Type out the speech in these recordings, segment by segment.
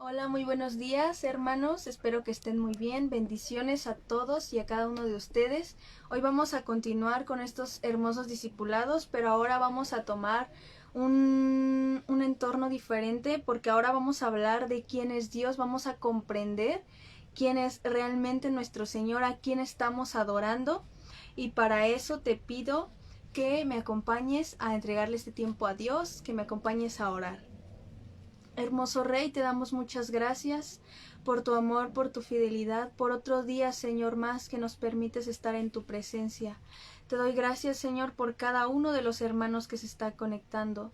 Hola, muy buenos días, hermanos. Espero que estén muy bien. Bendiciones a todos y a cada uno de ustedes. Hoy vamos a continuar con estos hermosos discipulados, pero ahora vamos a tomar un entorno diferente porque ahora vamos a hablar de quién es Dios, vamos a comprender quién es realmente nuestro Señor, a quién estamos adorando. Y para eso te pido que me acompañes a entregarle este tiempo a Dios, que me acompañes a orar. Hermoso Rey, te damos muchas gracias por tu amor, por tu fidelidad, por otro día, Señor, más que nos permites estar en tu presencia. Te doy gracias, Señor, por cada uno de los hermanos que se está conectando.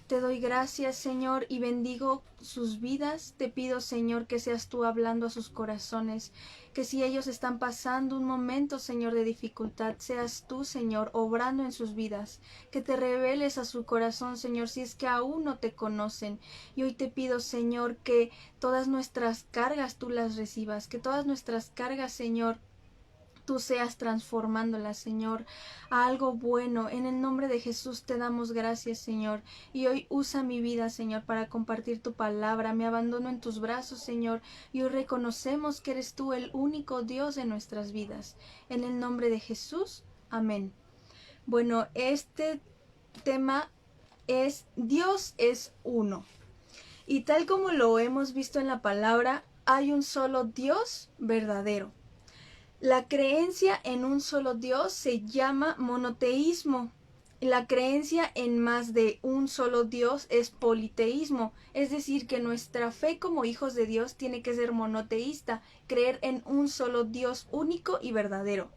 Te doy gracias, Señor, y bendigo sus vidas. Te pido, Señor, que seas tú hablando a sus corazones, que si ellos están pasando un momento, Señor, de dificultad, seas tú, Señor, obrando en sus vidas, que te reveles a su corazón, Señor, si es que aún no te conocen. Y hoy te pido, Señor, que todas nuestras cargas tú las recibas, que todas nuestras cargas, Señor, tú seas transformándolas, Señor, a algo bueno. En el nombre de Jesús te damos gracias, Señor. Y hoy usa mi vida, Señor, para compartir tu palabra. Me abandono en tus brazos, Señor. Y hoy reconocemos que eres tú el único Dios de nuestras vidas. En el nombre de Jesús. Amén. Bueno, este tema es Dios es uno. Y tal como lo hemos visto en la palabra, hay un solo Dios verdadero. La creencia en un solo Dios se llama monoteísmo. La creencia en más de un solo Dios es politeísmo, es decir, que nuestra fe como hijos de Dios tiene que ser monoteísta, creer en un solo Dios único y verdadero.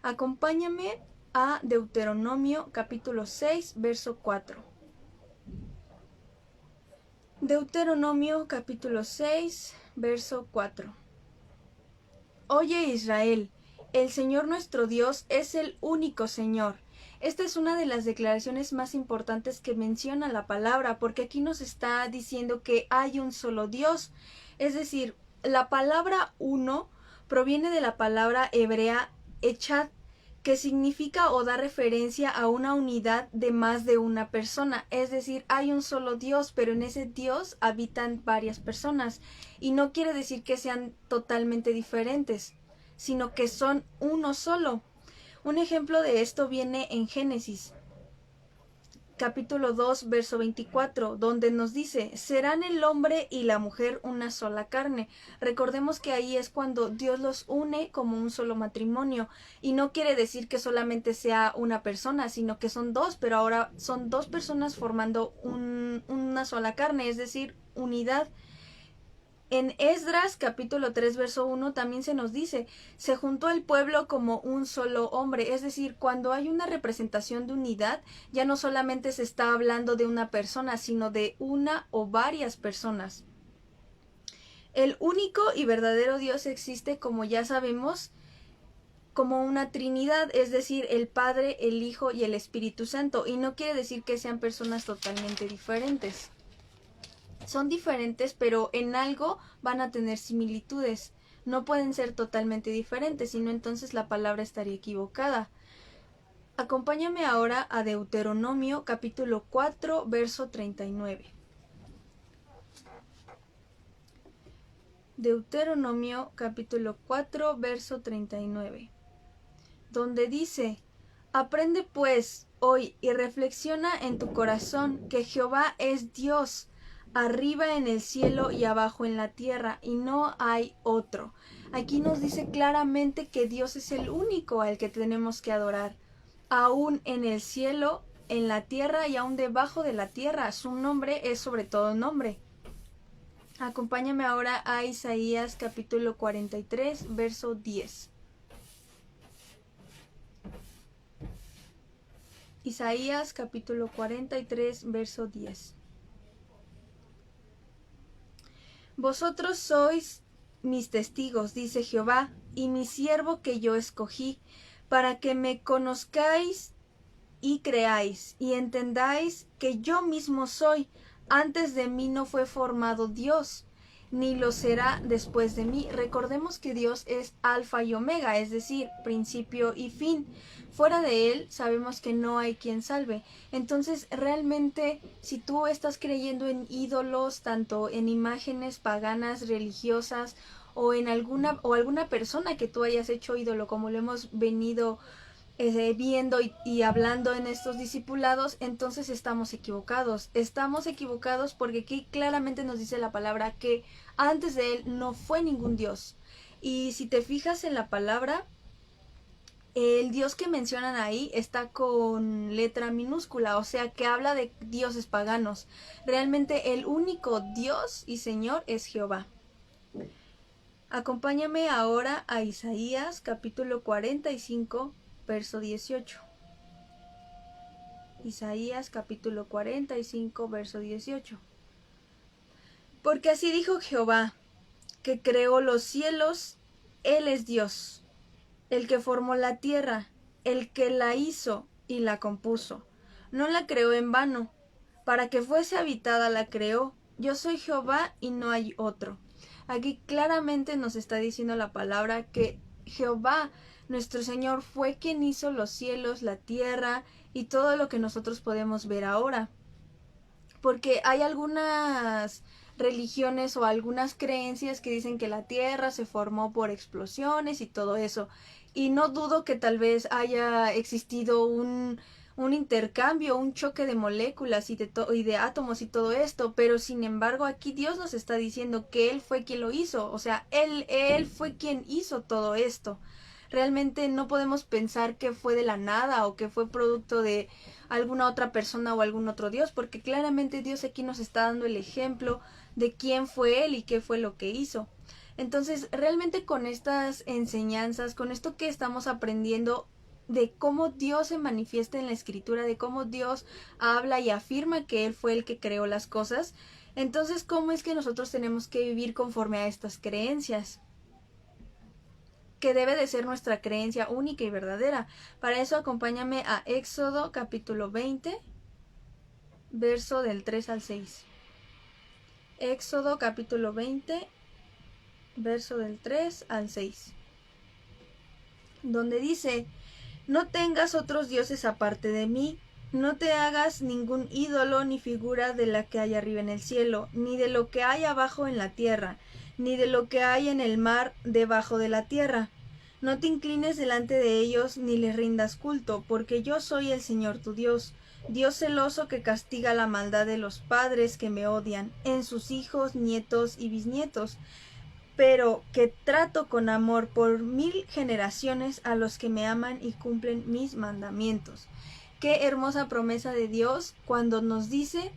Acompáñame a Deuteronomio capítulo 6, verso 4. Deuteronomio capítulo 6, verso 4. Oye Israel, el Señor nuestro Dios es el único Señor. Esta es una de las declaraciones más importantes que menciona la palabra, porque aquí nos está diciendo que hay un solo Dios. Es decir, la palabra uno proviene de la palabra hebrea echad, que significa o da referencia a una unidad de más de una persona. Es decir, hay un solo Dios, pero en ese Dios habitan varias personas. Y no quiere decir que sean totalmente diferentes, sino que son uno solo. Un ejemplo de esto viene en Génesis, capítulo 2, verso 24, donde nos dice, serán el hombre y la mujer una sola carne. Recordemos que ahí es cuando Dios los une como un solo matrimonio, y no quiere decir que solamente sea una persona, sino que son dos, pero ahora son dos personas formando una sola carne, es decir, unidad. En Esdras capítulo 3 verso 1 también se nos dice, se juntó el pueblo como un solo hombre, es decir, cuando hay una representación de unidad, ya no solamente se está hablando de una persona, sino de una o varias personas. El único y verdadero Dios existe, como ya sabemos, como una Trinidad, es decir, el Padre, el Hijo y el Espíritu Santo, y no quiere decir que sean personas totalmente diferentes. Son diferentes, pero en algo van a tener similitudes. No pueden ser totalmente diferentes, sino entonces la palabra estaría equivocada. Acompáñame ahora a Deuteronomio capítulo 4, verso 39. Deuteronomio capítulo 4, verso 39, donde dice, aprende pues hoy y reflexiona en tu corazón que Jehová es Dios, arriba en el cielo y abajo en la tierra, y no hay otro. Aquí nos dice claramente que Dios es el único al que tenemos que adorar, aún en el cielo, en la tierra y aún debajo de la tierra. Su nombre es sobre todo nombre. Acompáñame ahora a Isaías capítulo 43, verso 10. Isaías capítulo 43, verso 10. Vosotros sois mis testigos, dice Jehová, y mi siervo que yo escogí, para que me conozcáis y creáis, y entendáis que yo mismo soy. Antes de mí no fue formado Dios, ni lo será después de mí. Recordemos que Dios es alfa y omega, es decir, principio y fin. Fuera de Él sabemos que no hay quien salve. Entonces, realmente, si tú estás creyendo en ídolos, tanto en imágenes paganas, religiosas, o en alguna persona que tú hayas hecho ídolo, como lo hemos venido viendo y hablando en estos discipulados, entonces estamos equivocados. Estamos equivocados porque aquí claramente nos dice la palabra que antes de Él no fue ningún Dios. Y si te fijas en la palabra, el Dios que mencionan ahí está con letra minúscula, o sea que habla de dioses paganos. Realmente el único Dios y Señor es Jehová. Acompáñame ahora a Isaías capítulo 45, verso 18. Isaías capítulo 45, verso 18. Porque así dijo Jehová, que creó los cielos, Él es Dios, el que formó la tierra, el que la hizo y la compuso. No la creó en vano, para que fuese habitada la creó. Yo soy Jehová y no hay otro. Aquí claramente nos está diciendo la palabra que Jehová, nuestro Señor, fue quien hizo los cielos, la tierra y todo lo que nosotros podemos ver ahora. Porque hay algunas religiones o algunas creencias que dicen que la tierra se formó por explosiones y todo eso. Y no dudo que tal vez haya existido un intercambio, un choque de moléculas y de átomos y todo esto, pero sin embargo aquí Dios nos está diciendo que Él fue quien lo hizo, o sea, Él fue quien hizo todo esto. Realmente no podemos pensar que fue de la nada o que fue producto de alguna otra persona o algún otro Dios, porque claramente Dios aquí nos está dando el ejemplo de quién fue Él y qué fue lo que hizo. Entonces, realmente con estas enseñanzas, con esto que estamos aprendiendo de cómo Dios se manifiesta en la Escritura, de cómo Dios habla y afirma que Él fue el que creó las cosas, entonces, ¿cómo es que nosotros tenemos que vivir conforme a estas creencias? Que debe de ser nuestra creencia única y verdadera. Para eso acompáñame a Éxodo capítulo 20, verso del 3 al 6. Éxodo capítulo 20, verso del 3 al 6. Donde dice: no tengas otros dioses aparte de mí, no te hagas ningún ídolo ni figura de la que hay arriba en el cielo, ni de lo que hay abajo en la tierra, ni de lo que hay en el mar debajo de la tierra. No te inclines delante de ellos ni les rindas culto, porque yo soy el Señor tu Dios, Dios celoso que castiga la maldad de los padres que me odian, en sus hijos, nietos y bisnietos, pero que trato con amor por 1000 generaciones a los que me aman y cumplen mis mandamientos. Qué hermosa promesa de Dios cuando nos dice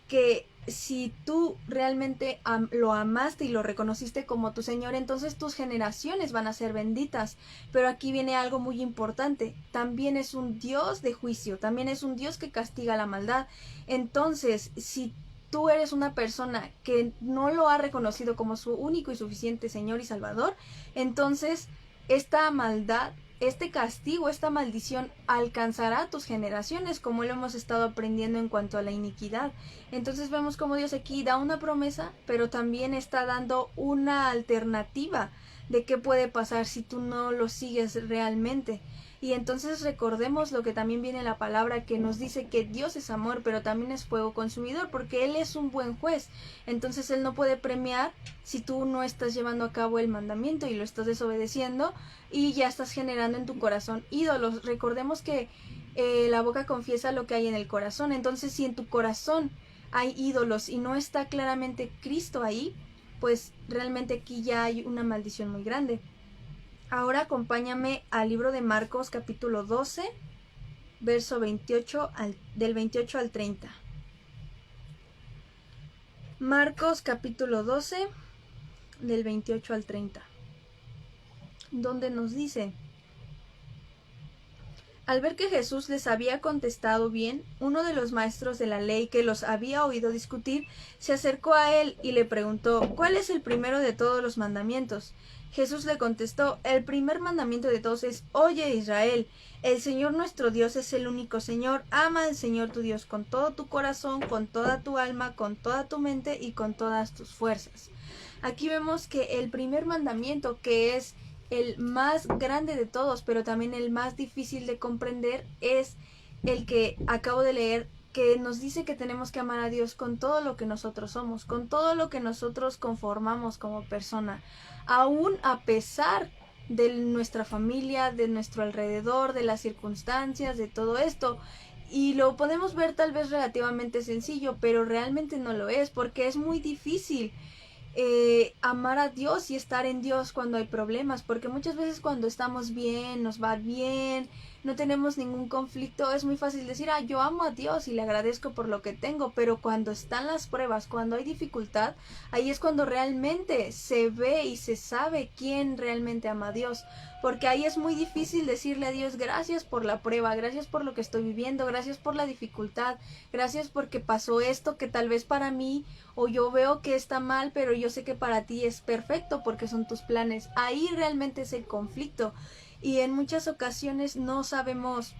que si tú realmente lo amaste y lo reconociste como tu Señor, entonces tus generaciones van a ser benditas. Pero aquí viene algo muy importante. También es un Dios de juicio, también es un Dios que castiga la maldad. Entonces, si tú eres una persona que no lo ha reconocido como su único y suficiente Señor y Salvador, entonces esta maldad, este castigo, esta maldición alcanzará a tus generaciones, como lo hemos estado aprendiendo en cuanto a la iniquidad. Entonces vemos cómo Dios aquí da una promesa, pero también está dando una alternativa de qué puede pasar si tú no lo sigues realmente. Y entonces recordemos lo que también viene en la palabra, que nos dice que Dios es amor, pero también es fuego consumidor, porque Él es un buen juez. Entonces Él no puede premiar si tú no estás llevando a cabo el mandamiento y lo estás desobedeciendo y ya estás generando en tu corazón ídolos. Recordemos que la boca confiesa lo que hay en el corazón. Entonces, si en tu corazón hay ídolos y no está claramente Cristo ahí, pues realmente aquí ya hay una maldición muy grande. Ahora acompáñame al libro de Marcos capítulo 12, verso 28 del 28 al 30. Marcos capítulo 12, del 28 al 30. Donde nos dice: Al ver que Jesús les había contestado bien, uno de los maestros de la ley que los había oído discutir se acercó a él y le preguntó: ¿Cuál es el primero de todos los mandamientos? Jesús le contestó: El primer mandamiento de todos es: Oye, Israel, el Señor nuestro Dios es el único Señor. Ama al Señor tu Dios con todo tu corazón, con toda tu alma, con toda tu mente y con todas tus fuerzas. Aquí vemos que el primer mandamiento, que es el más grande de todos, pero también el más difícil de comprender, es el que acabo de leer, que nos dice que tenemos que amar a Dios con todo lo que nosotros somos, con todo lo que nosotros conformamos como persona, aún a pesar de nuestra familia, de nuestro alrededor, de las circunstancias, de todo esto. Y lo podemos ver tal vez relativamente sencillo, pero realmente no lo es, porque es muy difícil amar a Dios y estar en Dios cuando hay problemas, porque muchas veces cuando estamos bien, nos va bien, no tenemos ningún conflicto, es muy fácil decir: yo amo a Dios y le agradezco por lo que tengo, pero cuando están las pruebas, cuando hay dificultad, ahí es cuando realmente se ve y se sabe quién realmente ama a Dios, porque ahí es muy difícil decirle a Dios: gracias por la prueba, gracias por lo que estoy viviendo, gracias por la dificultad, gracias porque pasó esto que tal vez para mí, o yo veo que está mal, pero yo sé que para ti es perfecto porque son tus planes. Ahí realmente es el conflicto, y en muchas ocasiones no sabemos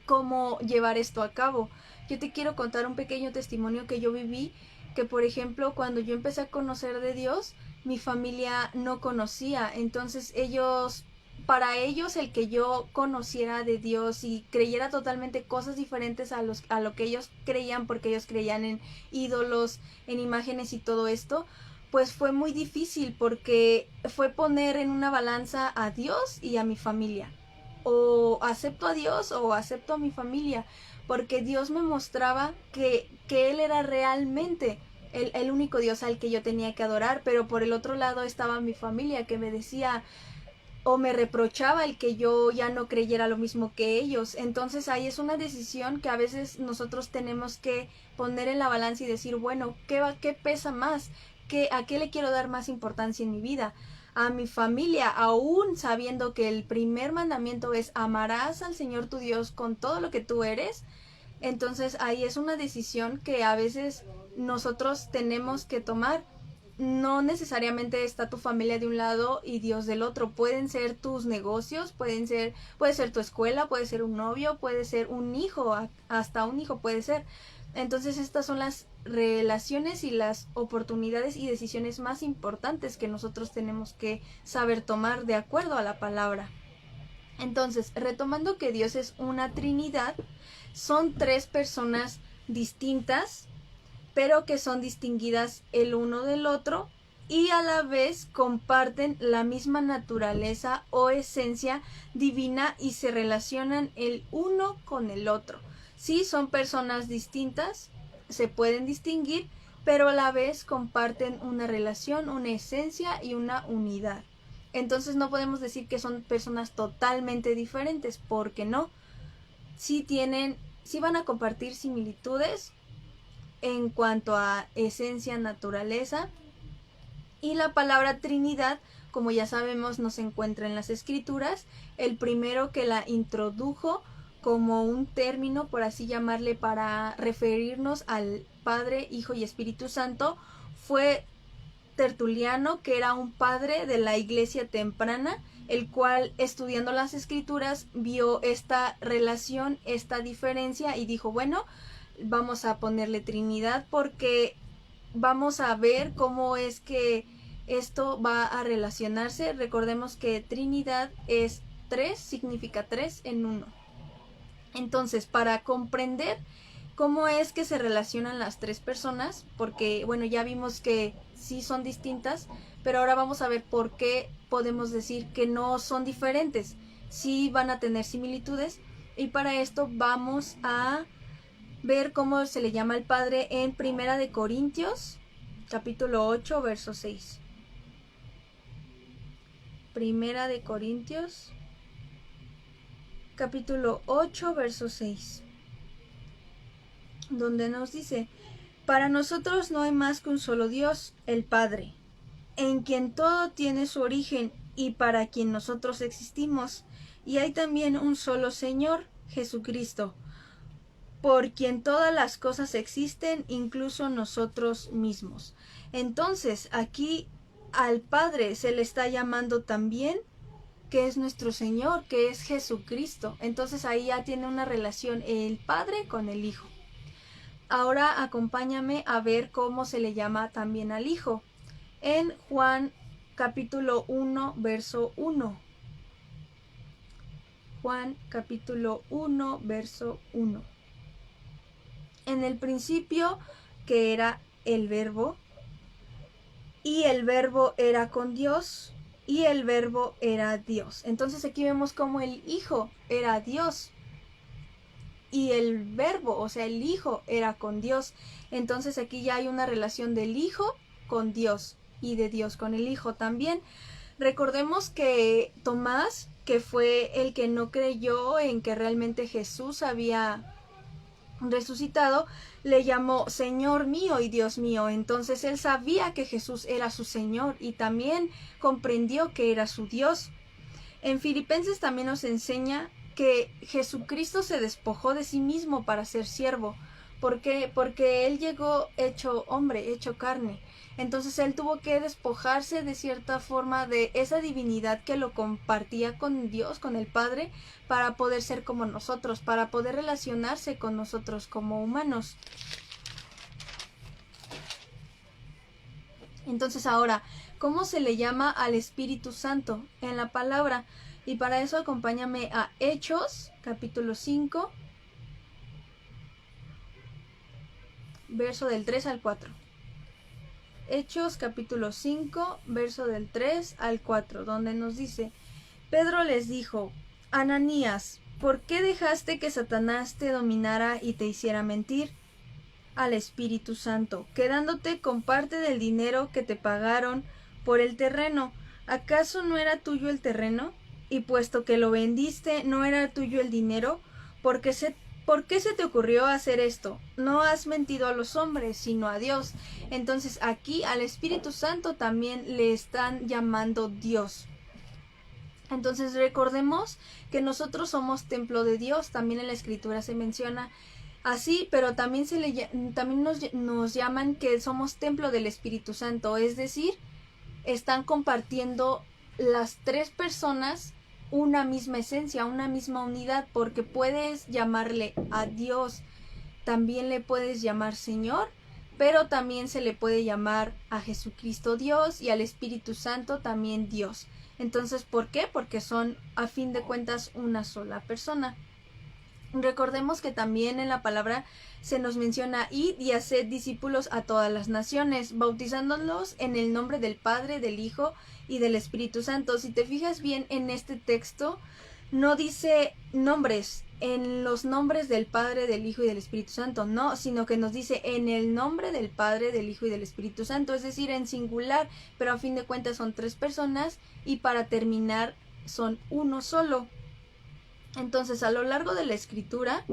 cómo llevar esto a cabo. Yo te quiero contar un pequeño testimonio que yo viví, que por ejemplo cuando yo empecé a conocer de Dios, mi familia no conocía, entonces para ellos el que yo conociera de Dios y creyera totalmente cosas diferentes a lo que ellos creían, porque ellos creían en ídolos, en imágenes y todo esto, pues fue muy difícil, porque fue poner en una balanza a Dios y a mi familia. O acepto a Dios o acepto a mi familia, porque Dios me mostraba que Él era realmente el único Dios al que yo tenía que adorar, pero por el otro lado estaba mi familia, que me decía o me reprochaba el que yo ya no creyera lo mismo que ellos. Entonces ahí es una decisión que a veces nosotros tenemos que poner en la balanza y decir: bueno, ¿qué pesa más? ¿A qué le quiero dar más importancia en mi vida? A mi familia, aún sabiendo que el primer mandamiento es: amarás al Señor tu Dios con todo lo que tú eres. Entonces ahí es una decisión que a veces nosotros tenemos que tomar. No necesariamente está tu familia de un lado y Dios del otro. Pueden ser tus negocios, puede ser tu escuela, puede ser un novio, puede ser un hijo, hasta un hijo puede ser. Entonces estas son las relaciones y las oportunidades y decisiones más importantes que nosotros tenemos que saber tomar de acuerdo a la palabra. Entonces, retomando que Dios es una Trinidad, son tres personas distintas, pero que son distinguidas el uno del otro y a la vez comparten la misma naturaleza o esencia divina y se relacionan el uno con el otro. Sí, son personas distintas, se pueden distinguir, pero a la vez comparten una relación, una esencia y una unidad. Entonces no podemos decir que son personas totalmente diferentes, porque no. Sí van a compartir similitudes en cuanto a esencia, naturaleza, y la palabra Trinidad, como ya sabemos, no se encuentra en las Escrituras. El primero que la introdujo como un término, por así llamarle, para referirnos al Padre, Hijo y Espíritu Santo, fue Tertuliano, que era un padre de la iglesia temprana, el cual, estudiando las Escrituras, vio esta relación, esta diferencia, y dijo: bueno, vamos a ponerle Trinidad porque vamos a ver cómo es que esto va a relacionarse. Recordemos que Trinidad es 3, significa 3 en 1. Entonces, para comprender cómo es que se relacionan las tres personas, porque bueno, ya vimos que sí son distintas, pero ahora vamos a ver por qué podemos decir que no son diferentes. Sí van a tener similitudes, y para esto vamos a ver cómo se le llama al Padre en Primera de Corintios, capítulo 8, verso 6. Primera de Corintios, capítulo 8, verso 6, donde nos dice: para nosotros no hay más que un solo Dios, el Padre, en quien todo tiene su origen y para quien nosotros existimos, y hay también un solo Señor, Jesucristo, por quien todas las cosas existen, incluso nosotros mismos. Entonces, aquí al Padre se le está llamando también que es nuestro Señor, que es Jesucristo. Entonces ahí ya tiene una relación el Padre con el Hijo. Ahora acompáñame a ver cómo se le llama también al Hijo. En Juan capítulo 1, verso 1. Juan capítulo 1, verso 1. En el principio, que era el Verbo, y el Verbo era con Dios, y el Verbo era Dios. Entonces aquí vemos cómo el Hijo era Dios, y el Verbo, o sea, el Hijo era con Dios. Entonces aquí ya hay una relación del Hijo con Dios, y de Dios con el Hijo también. Recordemos que Tomás, que fue el que no creyó en que realmente Jesús había resucitado, le llamó Señor mío y Dios mío. Entonces él sabía que Jesús era su Señor y también comprendió que era su Dios. En Filipenses también nos enseña que Jesucristo se despojó de sí mismo para ser siervo. ¿Por qué? Porque él llegó hecho hombre, hecho carne. Entonces él tuvo que despojarse de cierta forma de esa divinidad que lo compartía con Dios, con el Padre, para poder ser como nosotros, para poder relacionarse con nosotros como humanos. Entonces ahora, ¿cómo se le llama al Espíritu Santo en la palabra? Y para eso acompáñame a Hechos, capítulo 5, verso del 3 al 4. Hechos capítulo 5, verso del 3 al 4, donde nos dice: Pedro les dijo: Ananías, ¿por qué dejaste que Satanás te dominara y te hiciera mentir al Espíritu Santo, quedándote con parte del dinero que te pagaron por el terreno? ¿Acaso no era tuyo el terreno? Y puesto que lo vendiste, ¿no era tuyo el dinero? ¿Por qué se te ocurrió hacer esto? No has mentido a los hombres, sino a Dios. Entonces aquí al Espíritu Santo también le están llamando Dios. Entonces recordemos que nosotros somos templo de Dios. También en la Escritura se menciona así, pero también nos llaman que somos templo del Espíritu Santo. Es decir, están compartiendo las tres personas una misma esencia, una misma unidad, porque puedes llamarle a Dios, también le puedes llamar Señor, pero también se le puede llamar a Jesucristo Dios y al Espíritu Santo también Dios. Entonces, ¿por qué? Porque son a fin de cuentas una sola persona. Recordemos que también en la palabra se nos menciona: id y haced discípulos a todas las naciones, bautizándolos en el nombre del Padre, del Hijo y del Espíritu Santo. Si te fijas bien en este texto, no dice nombres, en los nombres del Padre, del Hijo y del Espíritu Santo, no, sino que nos dice en el nombre del Padre, del Hijo y del Espíritu Santo, es decir, en singular, pero a fin de cuentas son tres personas y para terminar son uno solo. Entonces, a lo largo de la Escritura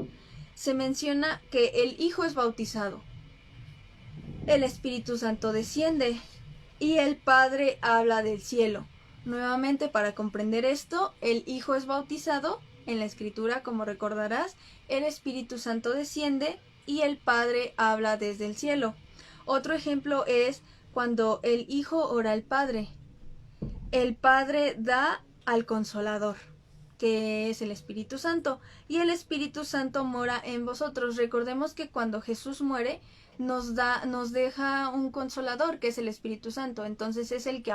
se menciona que el Hijo es bautizado, el Espíritu Santo desciende y el Padre habla del cielo. Nuevamente, para comprender esto, el Hijo es bautizado en la Escritura, como recordarás, el Espíritu Santo desciende y el Padre habla desde el cielo. Otro ejemplo es cuando el Hijo ora al Padre. El Padre da al Consolador, que es el Espíritu Santo, y el Espíritu Santo mora en vosotros. Recordemos que cuando Jesús muere, nos deja un Consolador, que es el Espíritu Santo. Entonces es el que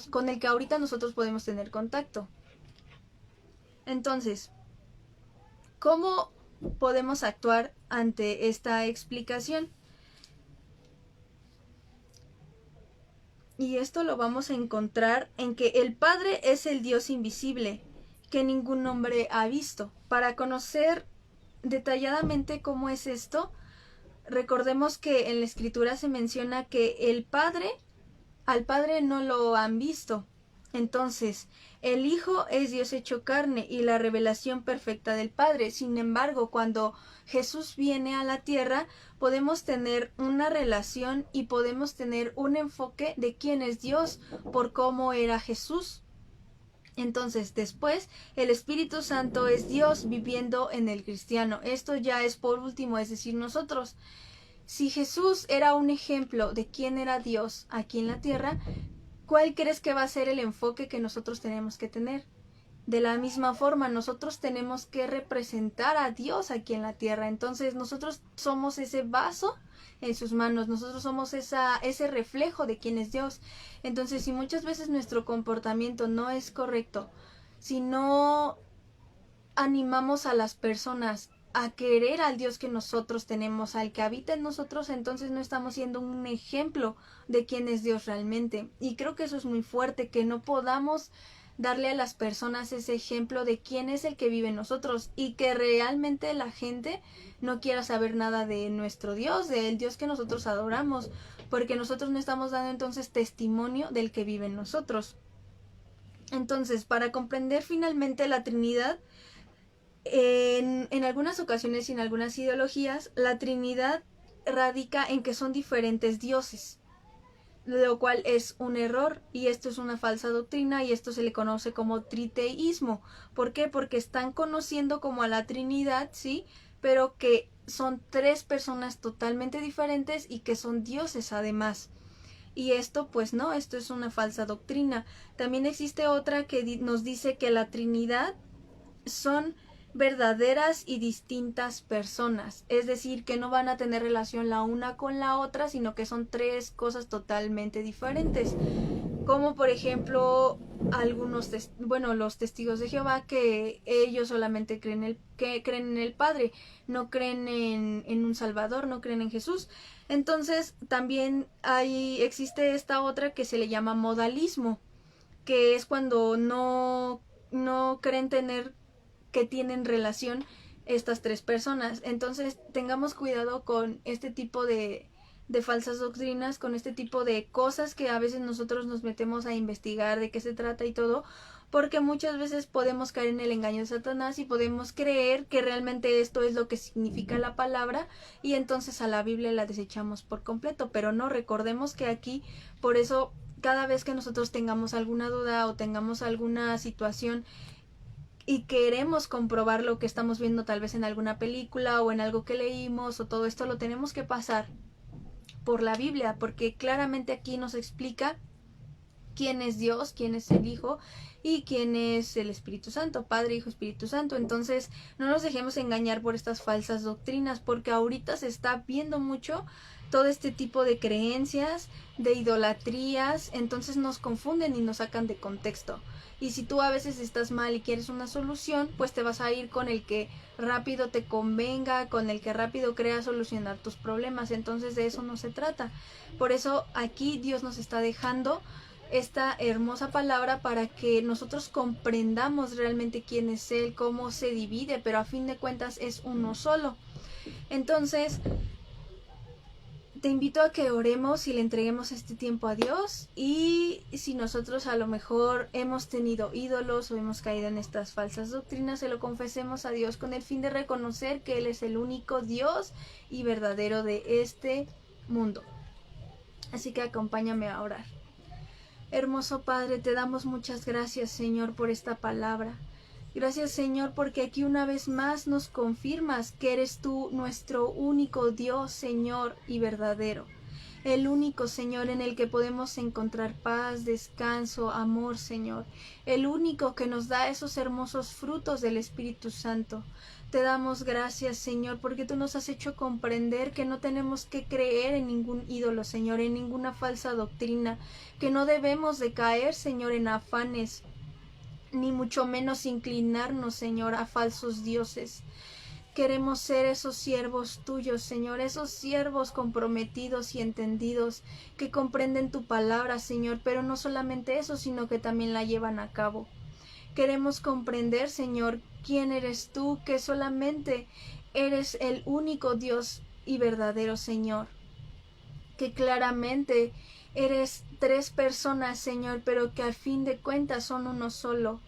con el que ahorita nosotros podemos tener contacto. Entonces, ¿cómo podemos actuar ante esta explicación? Y esto lo vamos a encontrar en que el Padre es el Dios invisible, que ningún hombre ha visto. Para conocer detalladamente cómo es esto, recordemos que en la Escritura se menciona que al Padre no lo han visto. Entonces, el Hijo es Dios hecho carne y la revelación perfecta del Padre. Sin embargo, cuando Jesús viene a la tierra, podemos tener una relación y podemos tener un enfoque de quién es Dios por cómo era Jesús. Entonces, después, el Espíritu Santo es Dios viviendo en el cristiano. Esto ya es por último, es decir, nosotros. Si Jesús era un ejemplo de quién era Dios aquí en la tierra, ¿cuál crees que va a ser el enfoque que nosotros tenemos que tener? De la misma forma, nosotros tenemos que representar a Dios aquí en la tierra. Entonces, nosotros somos ese vaso en sus manos, nosotros somos ese reflejo de quién es Dios. Entonces, si muchas veces nuestro comportamiento no es correcto, si no animamos a las personas a querer al Dios que nosotros tenemos, al que habita en nosotros, entonces no estamos siendo un ejemplo de quién es Dios realmente. Y creo que eso es muy fuerte, que no podamos darle a las personas ese ejemplo de quién es el que vive en nosotros y que realmente la gente no quiera saber nada de nuestro Dios, del Dios que nosotros adoramos, porque nosotros no estamos dando entonces testimonio del que vive en nosotros. Entonces, para comprender finalmente la Trinidad, en algunas ocasiones y en algunas ideologías, la Trinidad radica en que son diferentes dioses, lo cual es un error y esto es una falsa doctrina y esto se le conoce como triteísmo. ¿Por qué? Porque están conociendo como a la Trinidad, ¿sí? Pero que son tres personas totalmente diferentes y que son dioses además. Y esto pues no, esto es una falsa doctrina. También existe otra que nos dice que la Trinidad son verdaderas y distintas personas, es decir, que no van a tener relación la una con la otra, sino que son tres cosas totalmente diferentes, como por ejemplo los testigos de Jehová, que ellos solamente creen en el Padre, no creen en un Salvador, no creen en Jesús. Entonces también existe esta otra que se le llama modalismo, que es cuando no creen que tienen relación estas tres personas. Entonces tengamos cuidado con este tipo de falsas doctrinas, con este tipo de cosas que a veces nosotros nos metemos a investigar de qué se trata y todo, porque muchas veces podemos caer en el engaño de Satanás y podemos creer que realmente esto es lo que significa la palabra y entonces a la Biblia la desechamos por completo, pero no, recordemos que aquí, por eso cada vez que nosotros tengamos alguna duda o tengamos alguna situación y queremos comprobar lo que estamos viendo tal vez en alguna película o en algo que leímos o todo esto, lo tenemos que pasar por la Biblia, porque claramente aquí nos explica quién es Dios, quién es el Hijo y quién es el Espíritu Santo, Padre, Hijo, Espíritu Santo. Entonces no nos dejemos engañar por estas falsas doctrinas, porque ahorita se está viendo mucho todo este tipo de creencias, de idolatrías, entonces nos confunden y nos sacan de contexto. Y si tú a veces estás mal y quieres una solución, pues te vas a ir con el que rápido te convenga, con el que rápido crea solucionar tus problemas. Entonces de eso no se trata. Por eso aquí Dios nos está dejando esta hermosa palabra para que nosotros comprendamos realmente quién es Él, cómo se divide, pero a fin de cuentas es uno solo. Entonces te invito a que oremos y le entreguemos este tiempo a Dios, y si nosotros a lo mejor hemos tenido ídolos o hemos caído en estas falsas doctrinas, se lo confesemos a Dios con el fin de reconocer que Él es el único Dios y verdadero de este mundo. Así que acompáñame a orar. Hermoso Padre, te damos muchas gracias, Señor, por esta palabra. Gracias, Señor, porque aquí una vez más nos confirmas que eres tú nuestro único Dios, Señor, y verdadero. El único, Señor, en el que podemos encontrar paz, descanso, amor, Señor. El único que nos da esos hermosos frutos del Espíritu Santo. Te damos gracias, Señor, porque tú nos has hecho comprender que no tenemos que creer en ningún ídolo, Señor, en ninguna falsa doctrina, que no debemos de caer, Señor, en afanes, ni mucho menos inclinarnos, Señor, a falsos dioses. Queremos ser esos siervos tuyos, Señor, esos siervos comprometidos y entendidos, que comprenden tu palabra, Señor, pero no solamente eso, sino que también la llevan a cabo. Queremos comprender, Señor, quién eres tú, que solamente eres el único Dios y verdadero, Señor, que claramente eres tres personas, Señor, pero que al fin de cuentas son uno solo.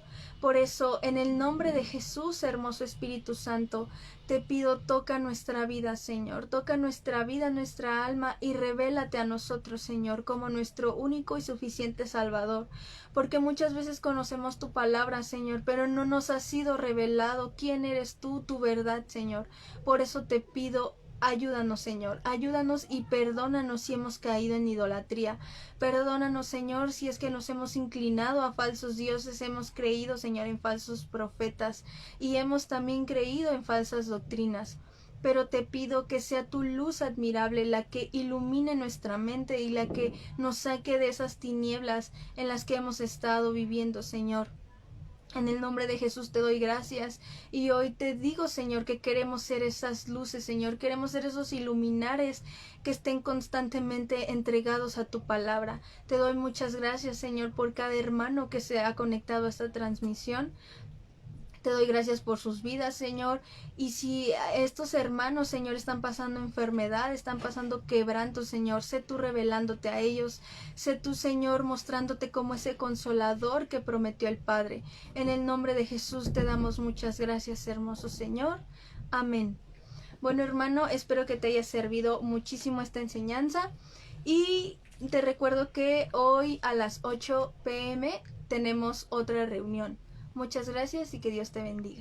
Por eso, en el nombre de Jesús, hermoso Espíritu Santo, te pido, toca nuestra vida, Señor, toca nuestra vida, nuestra alma, y revélate a nosotros, Señor, como nuestro único y suficiente Salvador, porque muchas veces conocemos tu palabra, Señor, pero no nos ha sido revelado quién eres tú, tu verdad, Señor. Por eso te pido, ayúdanos, Señor, ayúdanos y perdónanos si hemos caído en idolatría. Perdónanos, Señor, si es que nos hemos inclinado a falsos dioses, hemos creído, Señor, en falsos profetas y hemos también creído en falsas doctrinas. Pero te pido que sea tu luz admirable la que ilumine nuestra mente y la que nos saque de esas tinieblas en las que hemos estado viviendo, Señor. En el nombre de Jesús te doy gracias y hoy te digo, Señor, que queremos ser esas luces, Señor, queremos ser esos iluminares que estén constantemente entregados a tu palabra. Te doy muchas gracias, Señor, por cada hermano que se ha conectado a esta transmisión. Te doy gracias por sus vidas, Señor. Y si estos hermanos, Señor, están pasando enfermedad, están pasando quebranto, Señor, sé tú revelándote a ellos. Sé tú, Señor, mostrándote como ese consolador que prometió el Padre. En el nombre de Jesús te damos muchas gracias, hermoso Señor. Amén. Bueno, hermano, espero que te haya servido muchísimo esta enseñanza. Y te recuerdo que hoy a las 8 p.m. tenemos otra reunión. Muchas gracias y que Dios te bendiga.